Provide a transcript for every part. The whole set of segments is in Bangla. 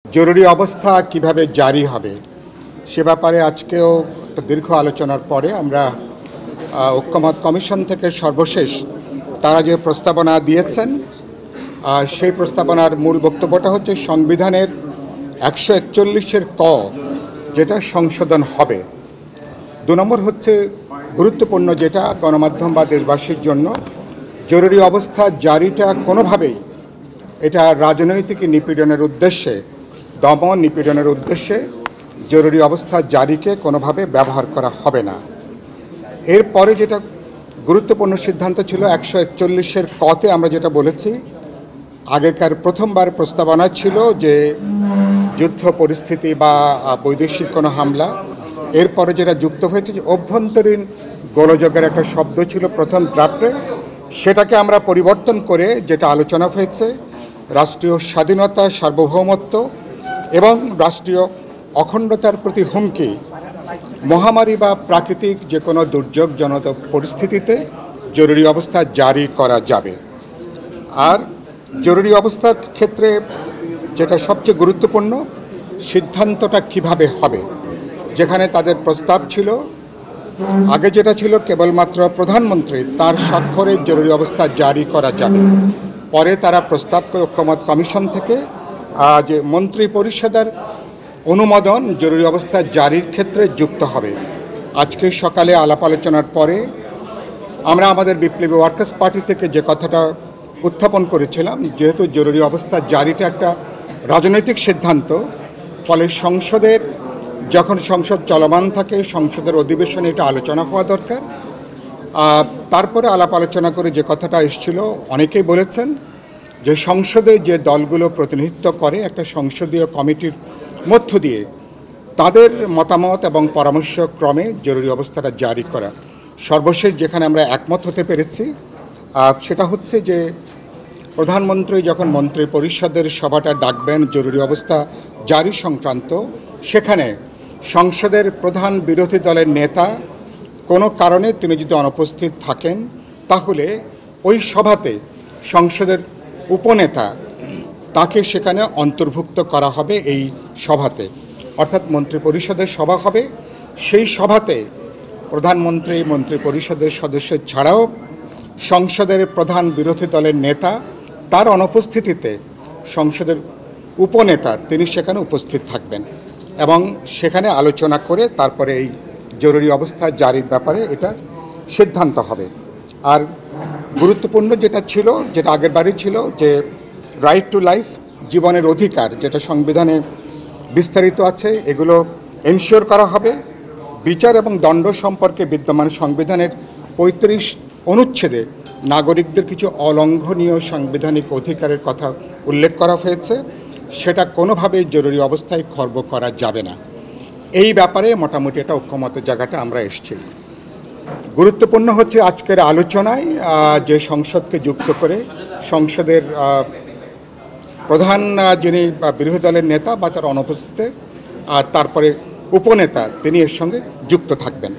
জরুরি অবস্থা কিভাবে জারি হবে সে ব্যাপারে আজকেও দীর্ঘ আলোচনার পরে আমরা ঐক্যমত কমিশন থেকে সর্বশেষ তারা যে প্রস্তাবনা দিয়েছেন সেই প্রস্তাবনার মূল বক্তব্যটা হচ্ছে সংবিধানের 141-এর ক যেটা সংশোধন হবে। 2 নম্বর হচ্ছে গুরুত্বপূর্ণ যেটা গণমাধ্যম বা দেশবাসীর জন্য, জরুরি অবস্থা জারিটা কোনোভাবেই এটা রাজনৈতিক নিপীড়নের উদ্দেশ্যে, দমন নিপীড়নের উদ্দেশ্যে জরুরি অবস্থা জারিকে কোনোভাবে ব্যবহার করা হবে না। এরপরে যেটা গুরুত্বপূর্ণ সিদ্ধান্ত ছিল 141-এর কতে আমরা যেটা বলেছি, আগেকার প্রথমবার প্রস্তাবনা ছিল যে যুদ্ধ পরিস্থিতি বা বৈদেশিক কোনো হামলা, এরপরে যেটা যুক্ত হয়েছে যে অভ্যন্তরীণ গোলযোগের একটা শব্দ ছিল প্রথম ড্রাফটে, সেটাকে আমরা পরিবর্তন করে যেটা আলোচনা হয়েছে রাষ্ট্রীয় স্বাধীনতা, সার্বভৌমত্ব এবং রাষ্ট্রীয় অখণ্ডতার প্রতি হুমকি, মহামারী বা প্রাকৃতিক যে কোনো দুর্যোগজনিত পরিস্থিতিতে জরুরি অবস্থা জারি করা যাবে। আর জরুরি অবস্থার ক্ষেত্রে যেটা সবচেয়ে গুরুত্বপূর্ণ, সিদ্ধান্তটা কিভাবে হবে, যেখানে তাদের প্রস্তাব ছিল আগে যেটা ছিল কেবলমাত্র প্রধানমন্ত্রী তার স্বাক্ষরে জরুরি অবস্থা জারি করা যাবে, পরে তারা প্রস্তাব করে ঐক্যমত কমিশন থেকে যে মন্ত্রী পরিষদের অনুমোদন জরুরি অবস্থা জারির ক্ষেত্রে যুক্ত হবে। আজকে সকালে আলাপ আলোচনার পরে আমরা আমাদের বিপ্লবী ওয়ার্কার্স পার্টি থেকে যে কথাটা উত্থাপন করেছিলাম, যেহেতু জরুরি অবস্থা জারিটা একটা রাজনৈতিক সিদ্ধান্ত, ফলে সংসদের যখন সংসদ চলমান থাকে সংসদের অধিবেশনে এটা আলোচনা হওয়া দরকার। তারপরে আলাপ আলোচনা করে যে কথাটা এসেছিল, অনেকেই বলেছেন যে সংসদে যে দলগুলো প্রতিনিধিত্ব করে একটা সংসদীয় কমিটির মধ্য দিয়ে তাদের মতামত এবং পরামর্শ ক্রমে জরুরি অবস্থাটা জারি করা। সর্বশেষ যেখানে আমরা একমত হতে পেরেছি সেটা হচ্ছে যে প্রধানমন্ত্রী যখন মন্ত্রী পরিষদের সভাটা ডাকবেন জরুরি অবস্থা জারি সংক্রান্ত, সেখানে সংসদের প্রধান বিরোধী দলের নেতা কোনো কারণে তিনি যদি অনুপস্থিত থাকেন, তাহলে ওই সভাতে সংসদের উপনেতা তাকে সেখানে অন্তর্ভুক্ত করা হবে এই সভাতে, অর্থাৎ মন্ত্রী পরিষদের সভা হবে, সেই সভাতে প্রধানমন্ত্রী মন্ত্রী পরিষদের সদস্য ছাড়াও সংসদের প্রধান বিরোধী দলের নেতা তার অনুপস্থিতিতে সংসদের উপনেতা তিনি সেখানে উপস্থিত থাকবেন এবং সেখানে আলোচনা করে তারপরে এই জরুরি অবস্থা জারির ব্যাপারে এটা সিদ্ধান্ত হবে। আর গুরুত্বপূর্ণ যেটা ছিল, যেটা আগের বারই ছিল, যে রাইট টু লাইফ, জীবনের অধিকার, যেটা সংবিধানে বিস্তারিত আছে, এগুলো এনশিওর করা হবে। বিচার এবং দণ্ড সম্পর্কে বিদ্যমান সংবিধানের 35 অনুচ্ছেদে নাগরিকদের কিছু অলঙ্ঘনীয় সাংবিধানিক অধিকারের কথা উল্লেখ করা হয়েছে, সেটা কোনোভাবেই জরুরি অবস্থায় খর্ব করা যাবে না। এই ব্যাপারে মোটামুটি এটা ঐক্যমতের জায়গাটা আমরা এসেছি। গুরুত্বপূর্ণ হচ্ছে আজকের আলোচনায় যে সংসদকে যুক্ত করে সংসদের প্রধান যিনি বিরোধী দলের নেতা বা তার অনুপস্থিতিতে তারপরে উপনেতা তিনি এর সঙ্গে যুক্ত থাকবেন,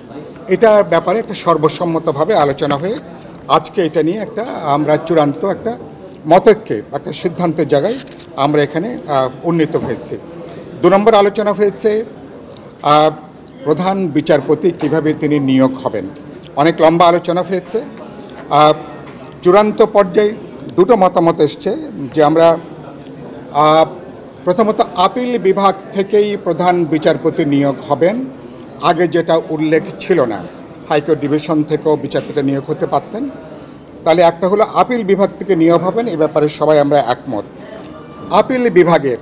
এটার ব্যাপারে একটা সর্বসম্মতভাবে আলোচনা হয়ে আজকে এটা নিয়ে একটা আমরা চূড়ান্ত একটা মতৈক্যে একটা সিদ্ধান্তের জায়গায় আমরা এখানে উন্নীত হয়েছি। 2 নম্বর আলোচনা হয়েছে প্রধান বিচারপতি কিভাবে তিনি নিয়োগ হবেন, অনেক লম্বা আলোচনা হয়েছে। চূড়ান্ত পর্যায়ে 2টো মতামত এসছে যে আমরা প্রথমত আপিল বিভাগ থেকেই প্রধান বিচারপতি নিয়োগ হবেন, আগে যেটা উল্লেখ ছিল না, হাইকোর্ট ডিভিশন থেকেও বিচারপতি নিয়োগ হতে পারতেন, তাহলে একটা হলো আপিল বিভাগ থেকে নিয়োগ হবেন, এ ব্যাপারে সবাই আমরা একমত। আপিল বিভাগের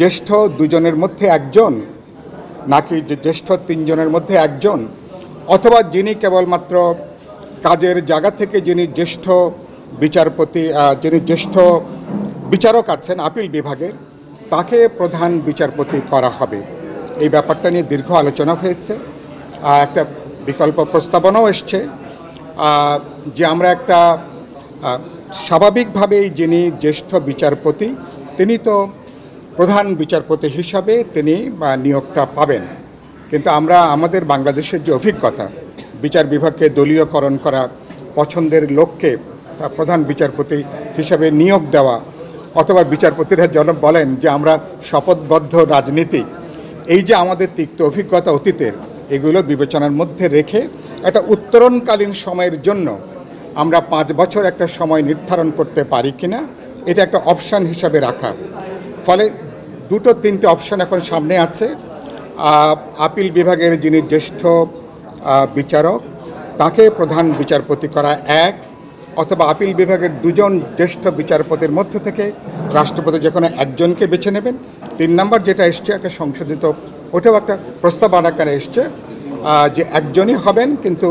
জ্যেষ্ঠ 2 জনের মধ্যে একজন, নাকি জ্যেষ্ঠ 3 জনের মধ্যে একজন, অথবা যিনি কেবলমাত্র কাজের জায়গা থেকে যিনি জ্যেষ্ঠ বিচারপতি, যিনি জ্যেষ্ঠ বিচারক আছেন আপিল বিভাগের, তাকে প্রধান বিচারপতি করা হবে। এই ব্যাপারটা নিয়ে দীর্ঘ আলোচনা হয়েছে, একটা বিকল্প প্রস্তাবনাও এসছে যে আমরা একটা স্বাভাবিকভাবেই যিনি জ্যেষ্ঠ বিচারপতি তিনি তো প্রধান বিচারপতি হিসাবে তিনি নিয়োগটা পাবেন, কিন্তু আমরা আমাদের বাংলাদেশের যে অভিজ্ঞতা, বিচার বিভাগকে দলীয়করণ করা, পছন্দের লোককে প্রধান বিচারপতি হিসাবে নিয়োগ দেওয়া, অথবা বিচারপতিরা যেন বলেন যে আমরা শপথবদ্ধ রাজনীতি, এই যে আমাদের তিক্ত অভিজ্ঞতা অতীতের, এগুলো বিবেচনার মধ্যে রেখে একটা উত্তরণকালীন সময়ের জন্য আমরা 5 বছর একটা সময় নির্ধারণ করতে পারি কিনা, এটা একটা অপশান হিসাবে রাখা। ফলে 2-3টে অপশান এখন সামনে আছে। আপিল বিভাগের যিনি জ্যেষ্ঠ বিচারক, তাকে প্রধান বিচারপতি করা এক, অথবা আপিল বিভাগের 2জন জ্যেষ্ঠ বিচারপতির মধ্য থেকে রাষ্ট্রপতি যে কোনো একজনকে বেছে নেবেন। 3 নম্বর যেটা এসছে একটা সংশোধিত, ওটাও একটা প্রস্তাব আকারে এসছে যে একজনই হবেন, কিন্তু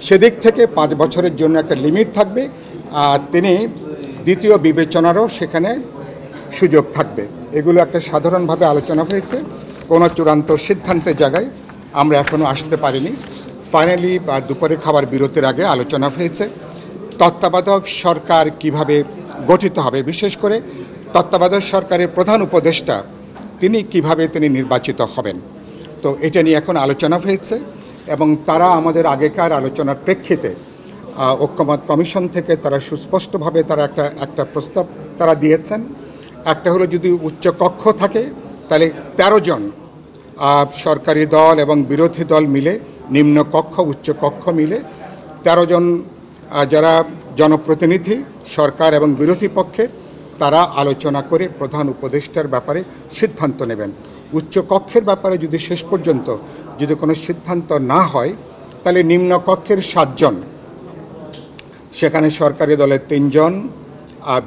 সেদিক থেকে 5 বছরের জন্য একটা লিমিট থাকবে। তিনি দ্বিতীয় বিবেচনারও সেখানে সুযোগ থাকবে। এগুলো একটা সাধারণভাবে আলোচনা হয়েছে, কোনো চূড়ান্ত সিদ্ধান্তের জায়গায় আমরা এখনও আসতে পারিনি। ফাইনালি দুপুরে খাবার বিরতির আগে আলোচনা হয়েছে তত্ত্বাবধায়ক সরকার কিভাবে গঠিত হবে, বিশেষ করে তত্ত্বাবধায়ক সরকারের প্রধান উপদেষ্টা তিনি কিভাবে নির্বাচিত হবেন। তো এটা নিয়ে এখন আলোচনা হয়েছে এবং তারা আমাদের আগেকার আলোচনার প্রেক্ষিতে ঐক্যমত কমিশন থেকে তারা সুস্পষ্টভাবে তারা একটা প্রস্তাব তারা দিয়েছেন। একটা হলো যদি উচ্চ কক্ষ থাকে তাহলে 13 জন সরকারি দল এবং বিরোধী দল মিলে, নিম্ন কক্ষ উচ্চ কক্ষ মিলে 13 জন যারা জনপ্রতিনিধি সরকার এবং বিরোধী পক্ষে, তারা আলোচনা করে প্রধান উপদেষ্টার ব্যাপারে সিদ্ধান্ত নেবেন। উচ্চ কক্ষের ব্যাপারে যদি শেষ পর্যন্ত যদি কোনো সিদ্ধান্ত না হয়, তাহলে নিম্ন কক্ষের 7 জন, সেখানে সরকারি দলের 3 জন,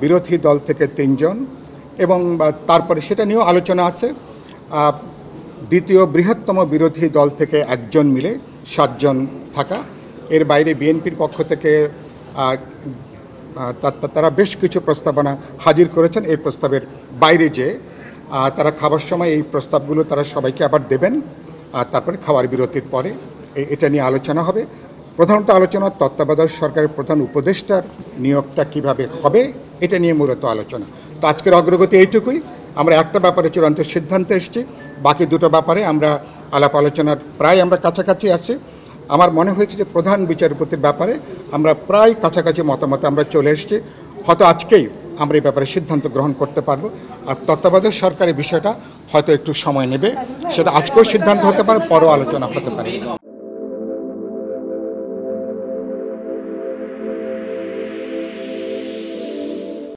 বিরোধী দল থেকে 3 জন, এবং তারপরে সেটা নিয়েও আলোচনা আছে দ্বিতীয় বৃহত্তম বিরোধী দল থেকে 1 জন মিলে 7 জন থাকা। এর বাইরে বিএনপির পক্ষ থেকে তারা বেশ কিছু প্রস্তাবনা হাজির করেছেন। এই প্রস্তাবের বাইরে যে তারা খাবার সময় এই প্রস্তাবগুলো তারা সবাইকে আবার দেবেন, তারপরে খাবার বিরতির পরে এটা নিয়ে আলোচনা হবে। প্রধানত আলোচনা তত্ত্বাবধায়ক সরকারের প্রধান উপদেষ্টার নিয়োগটা কিভাবে হবে, এটা নিয়ে মূলত আলোচনা। তো আজকের অগ্রগতি এইটুকুই। আমরা একটা ব্যাপারে চূড়ান্ত সিদ্ধান্তে এসেছি, বাকি 2টো ব্যাপারে আমরা আলাপ আলোচনার প্রায় আমরা কাছাকাছি আছি। আমার মনে হয়েছে যে প্রধান বিচারপতির ব্যাপারে আমরা প্রায় কাছাকাছি মতামতে আমরা চলে এসেছি। হয়তো আজকেই আমরা এই ব্যাপারে সিদ্ধান্ত গ্রহণ করতে পারবো। আর তত্ত্বাবধায়ক সরকারের বিষয়টা হয়তো একটু সময় নেবে, সেটা আজকেও সিদ্ধান্ত হতে পারে, পরও আলোচনা হতে পারে।